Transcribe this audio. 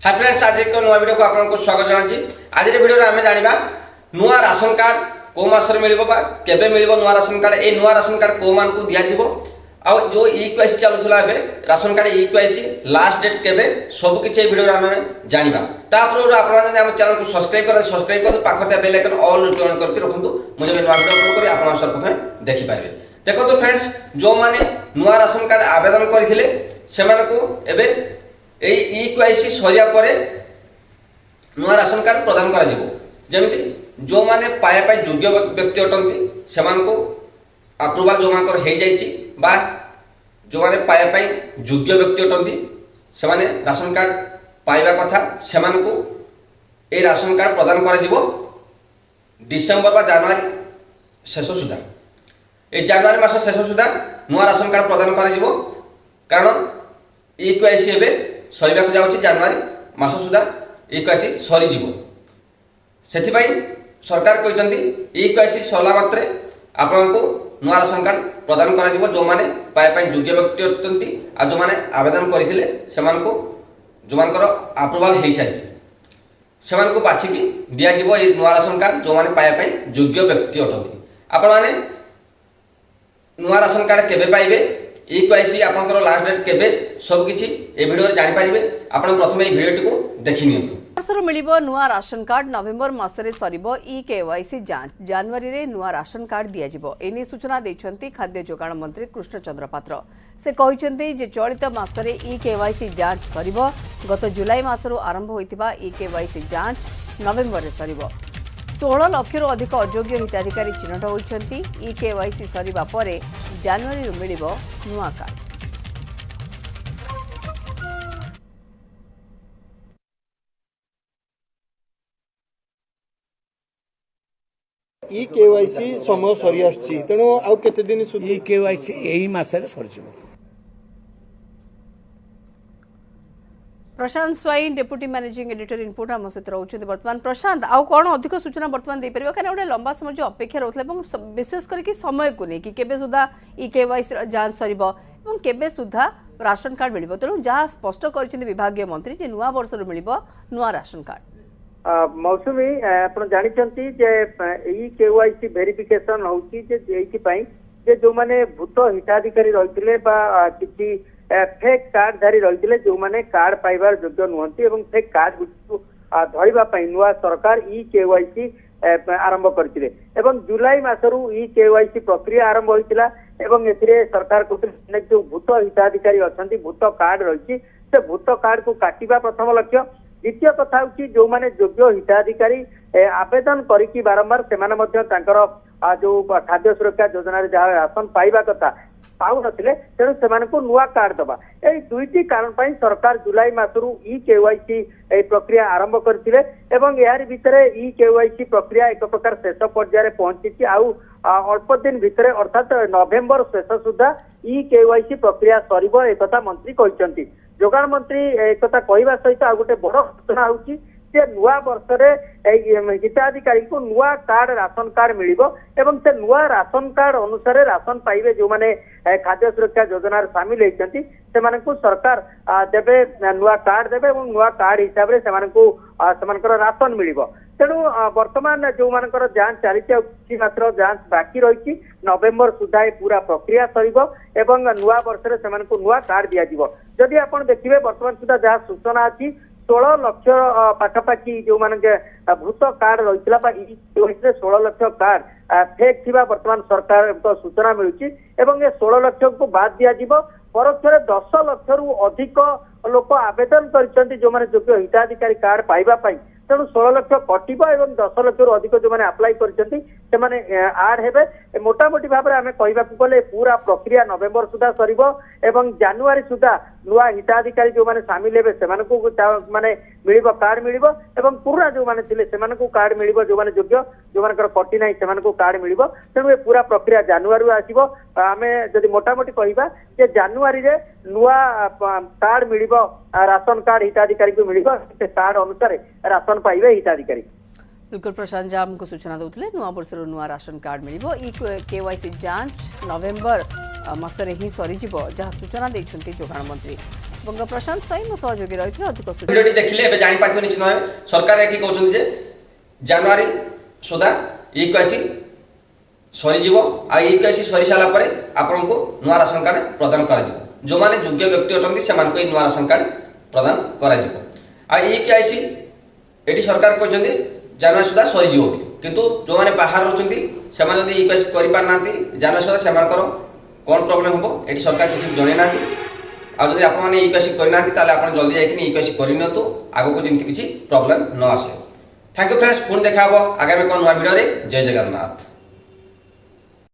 Hi friends, आज एक नुआ वीडियो को आपको स्वागत जनाची। आज वीडियो रे आमे जानिबा नुआ राशन कार्ड को मासर मिलिबो बा केबे मिलिबो नुआ राशन कार्ड। ए नुआ राशन कार्ड को मान को दिया जिवो आ जो ई-केवाईसी चलुथला एबे ration card eKYC last date केबे सब किछ ए वीडियो रे आमे जानिबा। तापर आपण जने हम चैनल को सब्सक्राइब कर पाखटे बेल आइकन ऑल ऑन करके रखंतु। मुझे नुआ वीडियो अपलोड करी आपण सर्वप्रथम देखि पारबे। देखो तो फ्रेंड्स, जो माने नुआ राशन कार्ड आवेदन करथिले सेमान को एबे ई-केवाईसी सरिया परे नुआ राशन कार्ड प्रदान करा जिवो। जेमिति जो माने पाया पाई योग्य व्यक्ति अटंती सेमान को अप्रूवल जो मानकर हे जाईची बा जो माने पाया पाई योग्य व्यक्ति अटंती से माने राशन कार्ड पाइबा कथा सेमान को ए राशन कार्ड प्रदान करा जिवो डिसेंबर बा जनवरी शेष सुधा। ए जनवरी मास शेष सुधा नुआ राशन कार्ड प्रदान करा जिवो, कारण ई-केवाईसी एबे सरिबा को जाउची जनवरी मास सुधा ई-केवाईसी सरी जिवो। सेथिबाई सरकार कहते ई-केवाईसी सरला मात्रे आपन को नुआ राशन कार्ड प्रदान करा जिवो। जो माने पाए पाई योग्य व्यक्ति अटंती आ जो माने आवेदन करथिले सेमान को जो मानकर अप्रूवल हे सारी सेमान को बाछिकी दिया जिवो ए नुआ राशन कार्ड जो माने पाए पाई योग्य व्यक्ति अटंती। आपण माने नुआ राशन कार्ड केबे पाइबे, ई-केवाईसी आपनकर लास्ट डेट केबे सब किछि ए वीडियो रे जानि पारिबे। आपण प्रथमे ए वीडियो को देखि नियंतु। मासर मिलिबो नुआ राशन कार्ड। नवेम्बर मासरे सरिबो ई-केवाईसी जांच। जनवरी रे नुआ राशन कार्ड दिया जिवो। एनी सूचना दैछंती खाद्य जोगाण मंत्री कृष्णचंद्र पात्र। से कहिसंती जे चलित मासरे ई-केवाईसी जांच सरिबो। गत जुलाई मासरो आरंभ होइतिबा ई-केवाईसी जांच नवेम्बर रे सरिबो। 16 लाख अधिक अयोग्य हिताधिकारी चिन्हट होइछंती। ई-केवाईसी सरिबा परे जनवरी रे मिलिबो नुआ कार्ड। ई-केवाईसी समय सरी आछि, तेणु आउ केते दिन सुधी ई-केवाईसी एही मासरे सरजिवो। Prashant Swain deputy managing editor input आम सहित रोचते। बर्तमान प्रशांत आउ कौन अधिक सूचना बर्तमान दे परिबा, कारण गोटे लंबा समय जो अपेक्षा रहउतला एवं विशेष करके समय को नहीं कि केबे सुधा ई-केवाईसी जांच सरिबो एवं केबे सुधा राशन कार्ड मिलिबो। तेणु जहाँ स्पष्ट करछिन विभागीय मंत्री जे नुआ वर्ष रो मिलिबो नुआ राशन कार्ड। मौसुमी आपण जानिचंती जे ई-केवाईसी वेरिफिकेशन होउची जे एथि पई जे जो माने भूत हिताधिकारी रहितले बा किछि फेक कार्ड धारी रहितले जो माने कार्ड पाइबार योग्य नुहंती एवं फेक कार्ड गुछु धरिबा पई नुआ सरकार ई-केवाईसी आरंभ करथिले एवं जुलाई मासरू ई-केवाईसी प्रक्रिया आरंभ होइतिला एवं एथिरे सरकार को जो भूत हिताधिकारी अछंती भूत कार्ड रहिछि से भूत कार्ड को काटिबा प्रथम लक्ष्य। द्वितीय कथा हूँ जो माने योग्य हिताधिकारी आवेदन करिकी बारंबार सेमाने मध्य तांकर जो खाद्य सुरक्षा योजना जहाँ राशन पाइबा कथा पाउ नथिले, तेणु सेमाने को नुआ कार्ड दबा। ए दुईटी कारण पई सरकार जुलाई मासरू ई-केवाईसी ए प्रक्रिया आरंभ करथिले एवं यार भितरे ई-केवाईसी प्रक्रिया एक प्रकार शेष पर्याय पहुंची। आउ अल्प दिन भितरे अर्थात नवेम्बर शेष सुधा ई-केवाईसी प्रक्रिया सरिबो एक कथा मंत्री कहिसंती। जोगाण मंत्री एक कथा कहवा सहित आ गोटे बड़ सूचना होची जे नुआ वर्ष हिताधिकारी को नुआ कार्ड राशन कार्ड मिलिबो एवं से नुआ राशन कार्ड अनुसार राशन पाइबे जो माने खाद्य सुरक्षा योजना सामिल होती से सरकार देवे नुआ कार्ड देवे एवं नुआ कार्ड हिसाब से सेमानकर राशन मिलिबो। तेणु वर्तमान जो मानकर जांच चली मात्र जांच बाकी रही नवेम्बर सुधा पूरा प्रक्रिया सरिबो एवं नुआ वर्ष से नुआ कार्ड दिया जिवो। जदि आपण देखिबे वर्तमान सुधा जहाँ सूचना अच्छी 16 लाख पाखापाखि जो माने भूत कार्ड रही 16 लाख कार्ड फेक थिबा वर्तमान सरकार सूचना मिलुची एवं ये 16 लाख को बाद दिया जिवो। परोक्षरे 10 लाख रु अधिक लोक आवेदन करछंती जो माने योग्य हिताधिकारी कार्ड पाइबा पई। तेणु 16 लाख कटिबो एवं 10 लाख रु अधिक जो माने अप्लाई करछंती से माने आड हेबे। मोटामोटी भाव में आम कहवा गले पूरा प्रक्रिया नवेम्बर सुधा सरिबो एवं जनवरी सुधा नुआ हिताधिकारी जो माने सामिल हेबे सेमाने को माने मिलिबो कार्ड मिलिबो एवं पुराना जो माने थिले सेमाने को कार्ड मिलिबो जो माने योग्य जो मानकर कटि नाही सेमाने को कार्ड मिलिबो। तेणु ए पूरा प्रक्रिया जनवरी आसीबो। आमे जदि मोटामोटी कहवा जे जनवरी रे नुआ कार्ड मिलिबो राशन कार्ड हिताधिकारी को मिलिबो से कार्ड अनुसार राशन पाइबे हिताधिकारी। बिल्कुल प्रशांत जी आमको सूचना दौले नुआ वर्ष नुआ राशन कार्ड मिलिबो। ई-केवाईसी जांच नवेम्बर मासरे ही सरीजिबो जहाँ सूचना देइछंती जोगाण मंत्री। ବଙ୍ଗ ପ୍ରଶାନ୍ତ ସ୍ୱାଇଁ ମୋ ସହଯୋଗୀ ରହିଥିଲେ ଅଧିକ ସୂଚନା ଭିଡ଼ିଓଟି ଦେଖିଲେ ଏବେ ଜାଣିପାରିଥିବେ ନିଶ୍ଚିତ ଭାବେ ସରକାର ଏଠି କହୁଛନ୍ତି ଯେ ଜାନୁଆରୀ ସୁଦ୍ଧା ଇକ୍ୱାସି ସରିଯିବ ଆଉ ଇକ୍ୱାସି ସରି ସାରିଲା ପରେ ଆପଣଙ୍କୁ ନୂଆ ରାସନ କାର୍ଡ ପ୍ରଦାନ କରାଯିବ ଯେଉଁମାନେ ଯୋଗ୍ୟ ବ୍ୟକ୍ତି ଅଟନ୍ତି ସେମାନଙ୍କୁ ଏହି ନୂଆ ରାସନ କାର୍ଡ ପ୍ରଦାନ କରାଯିବ ଆଉ ଇକ୍ୱାସି ଏଠି ସରକାର କହିଛନ୍ତି ଜାନୁଆରୀ ସୁଦ୍ଧା ସରିଯିବ ବୋଲି କିନ୍ତୁ ଯେଉଁମାନେ ବାହାରେ ରହୁଛନ୍ତି ସେମାନେ ଯଦି ଇକ୍ୱାସି କରିପାରୁନାହାନ୍ତି ଜାନୁଆରୀ ସୁଦ୍ଧା ସେମାନଙ୍କର କ'ଣ ପ୍ରୋବ୍ଲେମ୍ ହେବ ଏଠି ସରକାର କିଛି ଜଣାଇ ନାହାନ୍ତି ଆଉ ଯଦି ଆପଣମାନେ ଇକ୍ୱାସି କରିନାହାନ୍ତି ତାହେଲେ ଆପଣ ଜଲ୍ଦି ଯାଇକି ଇକ୍ୱାସି କରିନିଅନ୍ତୁ ଆଗକୁ ଯେମିତି କିଛି ପ୍ରୋବ୍ଲେମ୍ ନ ଆସେ। ଥ୍ୟାଙ୍କ ୟୁ ଫ୍ରେଣ୍ଡସ୍ ପୁଣି ଦେଖା ହେବ ଆଗାମୀ କ'ଣ ନୂଆ ଭିଡ଼ିଓରେ ଜୟ ଜଗନ୍ନାଥ।